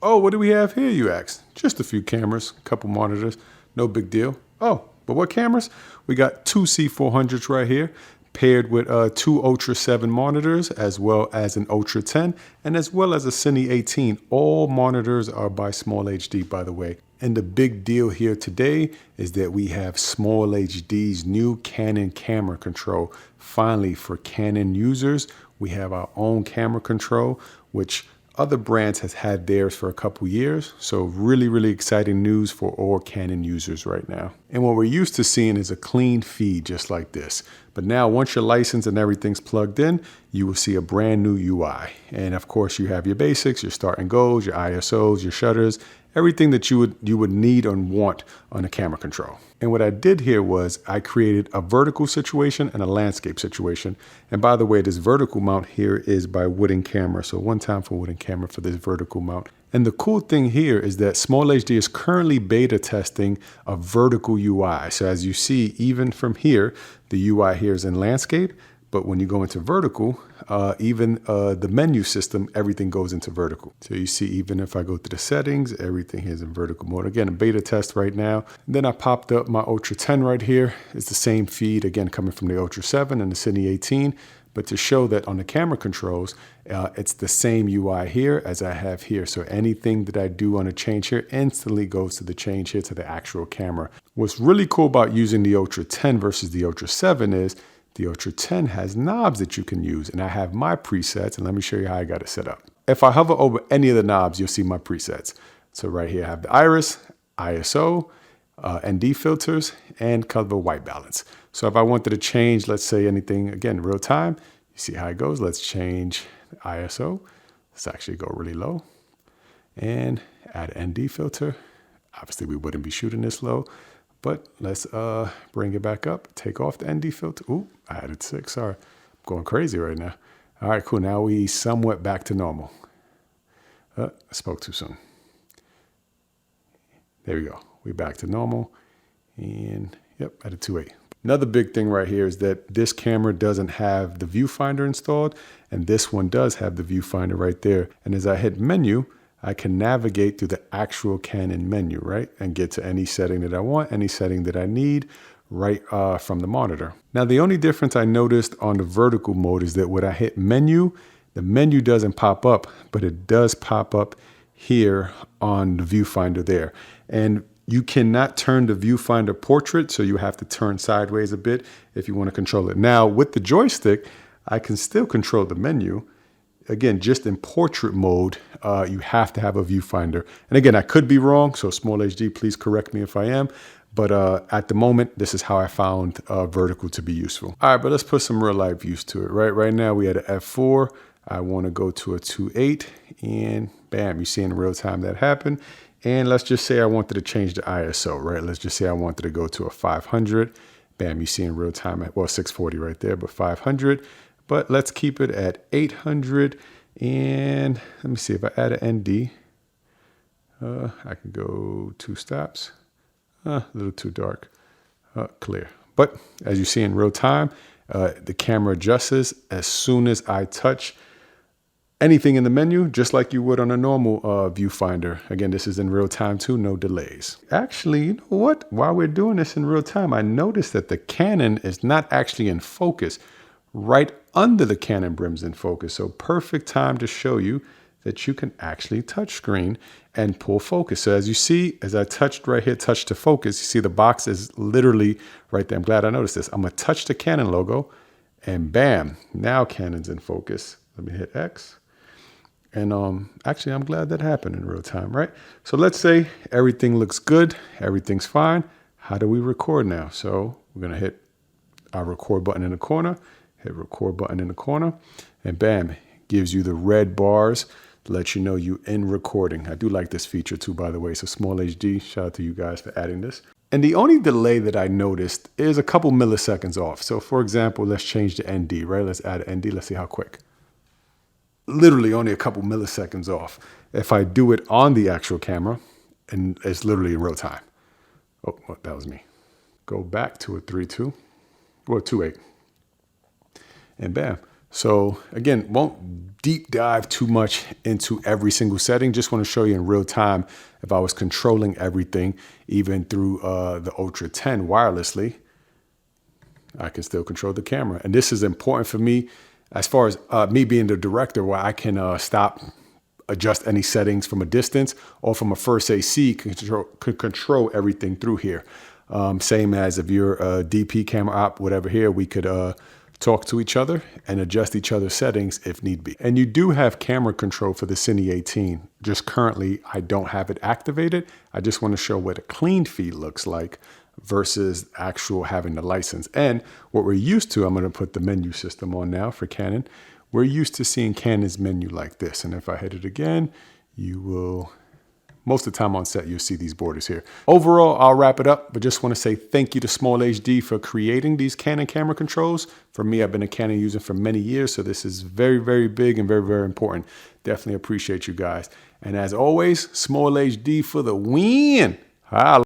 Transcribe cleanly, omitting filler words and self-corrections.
Oh, what do we have here, you ask? Just a few cameras, a couple monitors, no big deal. Oh, but what cameras? We got two C400s right here, paired with two Ultra 7 monitors, as well as an Ultra 10, and as well as a Cine 18. All monitors are by SmallHD, by the way. And the big deal here today is that we have SmallHD's new Canon camera control. Finally, for Canon users, we have our own camera control, which other brands has had theirs for a couple years. So really, really exciting news for all Canon users right now. And what we're used to seeing is a clean feed just like this. But now once your license and everything's plugged in, you will see a brand new UI. And of course you have your basics, your start and goes, your ISOs, your shutters, everything that you would need and want on a camera control. And what I did here was I created a vertical situation and a landscape situation. And by the way, this vertical mount here is by Wooden Camera. So one time for Wooden Camera for this vertical mount. And the cool thing here is that SmallHD is currently beta testing a vertical UI. So as you see, even from here, the UI here is in landscape. But when you go into vertical, even the menu system, everything goes into vertical. So you see, even if I go to the settings, everything is in vertical mode. Again, a beta test right now. And then I popped up my Ultra 10 right here. It's the same feed, again, coming from the Ultra 7 and the Cine 18. But to show that on the camera controls, it's the same UI here as I have here. So anything that I do on a change here instantly goes to the change here to the actual camera. What's really cool about using the Ultra 10 versus the Ultra 7 is the Ultra 10 has knobs that you can use, and I have my presets, and let me show you how I got it set up. If I hover over any of the knobs, you'll see my presets. So right here I have the iris, ISO, ND filters, and color white balance. So if I wanted to change, let's say anything, again, real time, you see how it goes. Let's change the ISO. Let's actually go really low and add an ND filter. Obviously we wouldn't be shooting this low. But let's bring it back up, take off the ND filter. Ooh, I added 6, sorry. I'm going crazy right now. All right, cool, now we somewhat back to normal. I spoke too soon. There we go, we back to normal. And yep, at a 2.8. Another big thing right here is that this camera doesn't have the viewfinder installed, and this one does have the viewfinder right there. And as I hit menu, I can navigate through the actual Canon menu, right? And get to any setting that I want, any setting that I need, right from the monitor. Now, the only difference I noticed on the vertical mode is that when I hit menu, the menu doesn't pop up, but it does pop up here on the viewfinder there. And you cannot turn the viewfinder portrait, so you have to turn sideways a bit if you want to control it. Now, with the joystick, I can still control the menu. Again, just in portrait mode, you have to have a viewfinder. And again, I could be wrong, so SmallHD, please correct me if I am. But at the moment, this is how I found vertical to be useful. All right, but let's put some real life use to it, right? Right now, we had an f4. I want to go to a 2.8, and bam, you see in real time that happened. And let's just say I wanted to change the ISO, right? Let's just say I wanted to go to a 500. Bam, you see in real time, well, 640 right there, but 500. But let's keep it at 800. And let me see if I add an ND, I can go 2 stops. A little too dark, clear. But as you see in real time, the camera adjusts as soon as I touch anything in the menu, just like you would on a normal viewfinder. Again, this is in real time too, no delays. Actually, you know what? While we're doing this in real time, I noticed that the Canon is not actually in focus. Right under the Canon brim's in focus. So perfect time to show you that you can actually touch screen and pull focus. So as you see, as I touched right here, touch to focus, you see the box is literally right there. I'm glad I noticed this. I'm gonna touch the Canon logo and bam, now Canon's in focus. Let me hit X. And actually, I'm glad that happened in real time, right? So let's say everything looks good, everything's fine. How do we record now? So we're gonna hit our record button in the corner, hit record button in the corner, and bam, gives you the red bars to let you know you in recording. I do like this feature too, by the way. So SmallHD, shout out to you guys for adding this. And the only delay that I noticed is a couple milliseconds off. So for example, let's change the ND, right? Let's add ND, let's see how quick. Literally only a couple milliseconds off. If I do it on the actual camera, and it's literally in real time. Oh, well, that was me. Go back to a 3.2 or 2.8. And bam, So again, won't deep dive too much into every single setting. Just want to show you in real time if I was controlling everything, even through the Ultra 10 wirelessly, I can still control the camera. And this is important for me as far as me being the director, where I can stop, adjust any settings from a distance, or from a first AC could control everything through here. Same as if you're a DP camera op, whatever here, we could talk to each other and adjust each other's settings if need be. And you do have camera control for the Cine 18. Just currently, I don't have it activated. I just want to show what a clean feed looks like versus actual having the license. And what we're used to, I'm going to put the menu system on now for Canon. We're used to seeing Canon's menu like this. And if I hit it again, you will, most of the time on set, you'll see these borders here. Overall, I'll wrap it up, but just want to say thank you to SmallHD for creating these Canon camera controls. For me, I've been a Canon user for many years, so this is very, very big and very, very important. Definitely appreciate you guys. And as always, SmallHD for the win. Holla.